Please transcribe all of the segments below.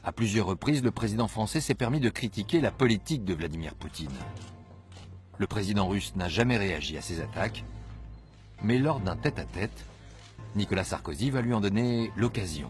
À plusieurs reprises, le président français s'est permis de critiquer la politique de Vladimir Poutine. Le président russe n'a jamais réagi à ces attaques, mais lors d'un tête-à-tête, Nicolas Sarkozy va lui en donner l'occasion.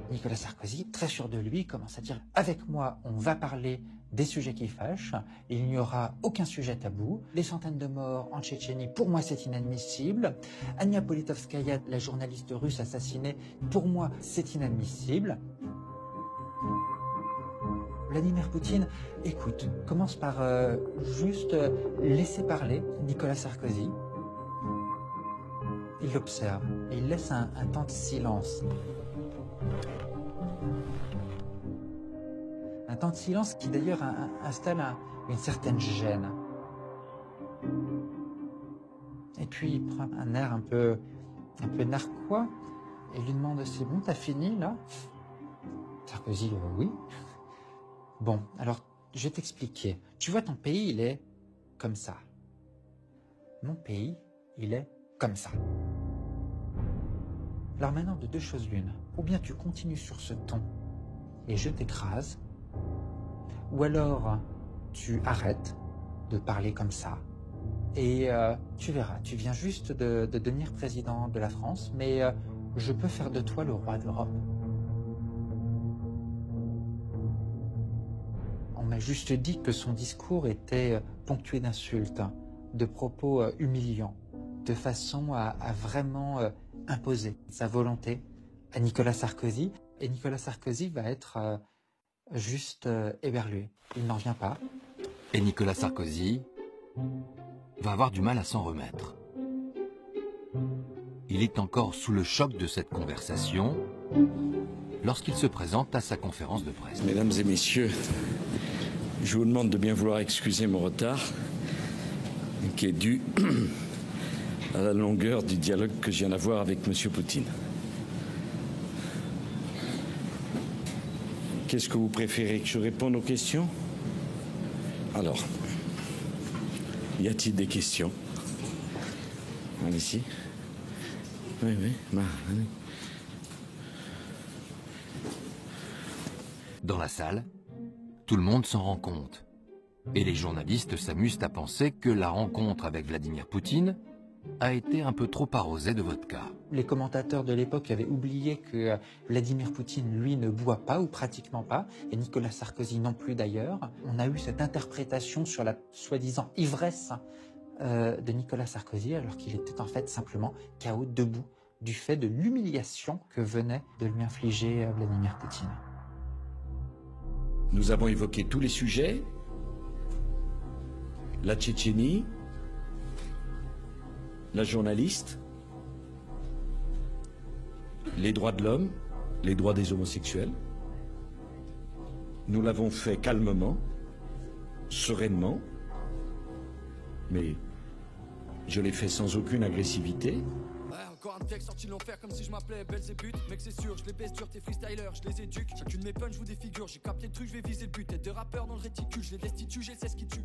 Nicolas Sarkozy, très sûr de lui, commence à dire « Avec moi, on va parler des sujets qui fâchent, il n'y aura aucun sujet tabou. Les centaines de morts en Tchétchénie, pour moi, c'est inadmissible. Ania Politkovskaya, la journaliste russe assassinée, pour moi, c'est inadmissible. » Vladimir Poutine, écoute, commence par juste laisser parler Nicolas Sarkozy. Il l'observe et il laisse un temps de silence. Un temps de silence qui d'ailleurs installe une certaine gêne. Et puis il prend un air un peu narquois et lui demande « C'est bon, t'as fini là ?» Sarkozy « Oui. » Bon, alors je vais t'expliquer. Tu vois, ton pays, il est comme ça. Mon pays, il est comme ça. Alors maintenant, de deux choses l'une. Ou bien tu continues sur ce ton et je t'écrase, ou alors tu arrêtes de parler comme ça et tu verras, tu viens juste de devenir président de la France, mais je peux faire de toi le roi de l'Europe. On m'a juste dit que son discours était ponctué d'insultes, de propos humiliants, de façon à vraiment imposer sa volonté à Nicolas Sarkozy. Et Nicolas Sarkozy va être juste éberlué. Il n'en vient pas. Et Nicolas Sarkozy va avoir du mal à s'en remettre. Il est encore sous le choc de cette conversation lorsqu'il se présente à sa conférence de presse. Mesdames et messieurs, je vous demande de bien vouloir excuser mon retard, qui est dû à la longueur du dialogue que je viens d'avoir avec M. Poutine. Qu'est-ce que vous préférez, que je réponde aux questions? Alors, y a-t-il des questions? Allez-y. Oui, allez. Dans la salle, tout le monde s'en rend compte. Et les journalistes s'amusent à penser que la rencontre avec Vladimir Poutine a été un peu trop arrosée de vodka. Les commentateurs de l'époque avaient oublié que Vladimir Poutine, lui, ne boit pas ou pratiquement pas, et Nicolas Sarkozy non plus d'ailleurs. On a eu cette interprétation sur la soi-disant ivresse de Nicolas Sarkozy, alors qu'il était en fait simplement KO debout du fait de l'humiliation que venait de lui infliger Vladimir Poutine. Nous avons évoqué tous les sujets, la Tchétchénie, la journaliste, les droits de l'homme, les droits des homosexuels. Nous l'avons fait calmement, sereinement, mais je l'ai fait sans aucune agressivité. Encore un texte sorti de l'enfer comme si je m'appelais Belzébuth. Mec c'est sûr, je les baisse dur, tes freestylers, je les éduque. Chacune de mes punch, je vous défigure, j'ai capté le truc, je vais viser le but. Tête de rappeur dans le réticule, je les destitue, je sais ce qui tue.